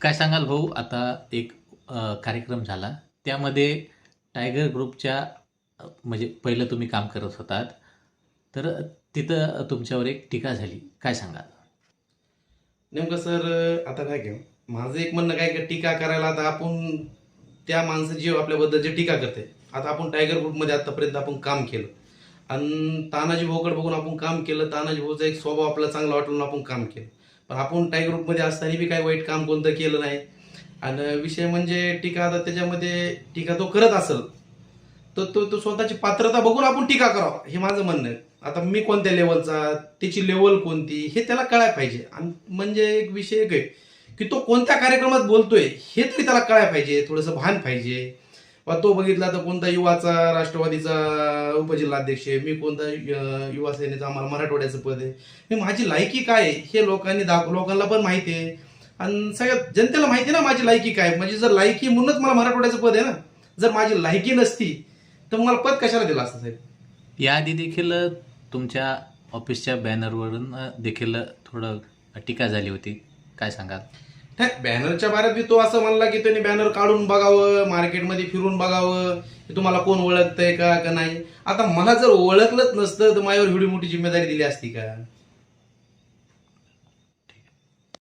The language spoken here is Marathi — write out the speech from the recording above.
काय सांगाल भाऊ, आता एक कार्यक्रम झाला त्यामध्ये टायगर ग्रुपच्या म्हणजे पहिलं तुम्ही काम करत होतात, तर तिथं तुमच्यावर एक टीका झाली. काय सांगाल? नेमकं सर, आता काय की माझं एक म्हणणं काय की टीका करायला आता आपण त्या माणसाची जी आपल्याबद्दल जे टीका करते. आता आपण टायगर ग्रुपमध्ये आतापर्यंत आपण काम केलं आणि तानाजी भाऊकडे बघून आपण काम केलं. तानाजी भाऊचा एक स्वभाव आपल्याला चांगला वाटला म्हणून आपण काम केलं. पण आपण टायगर ग्रुपमध्ये असताना बी काही वाईट काम कोणतं केलं नाही. आणि विषय म्हणजे टीका, आता त्याच्यामध्ये टीका तो करत असेल तर तो स्वतःची पात्रता बघून आपण टीका करावं, हे माझं म्हणणं आहे. आता मी कोणत्या लेवलचा, त्याची लेवल कोणती, हे त्याला कळायला पाहिजे. आणि म्हणजे एक विषय एक आहे की तो कोणत्या कार्यक्रमात बोलतोय हे तरी त्याला कळायला पाहिजे, थोडंसं भान पाहिजे. तो बघितला तर कोणता युवाचा राष्ट्रवादीचा उपजिल्हाध्यक्ष आहे, मी कोणता युवा सेनेचा, आम्हाला मराठवाड्याचं पद आहे, मी माझी लायकी काय आहे हे लोकांना पण माहिती आहे. आणि सगळ्या जनतेला माहिती आहे ना माझी लायकी काय. म्हणजे जर लायकी म्हणूनच मला मराठवाड्याचं पद आहे ना. जर माझी लायकी नसती तर मला पद कशाला दिलं असतं साहेब. याआधी देखील तुमच्या ऑफिसच्या बॅनरवरून देखील थोडं टीका झाली होती. काय सांगाल? नाही, बॅनरच्या बारेत बी तो असं म्हणला की त्यांनी बॅनर काढून बघावं, मार्केटमध्ये फिरून बघावं की तुम्हाला कोण ओळखतंय का नाही. आता मला जर ओळखलंच नसतं तर माझ्यावर एवढी मोठी जिम्मेदारी दिली असती का?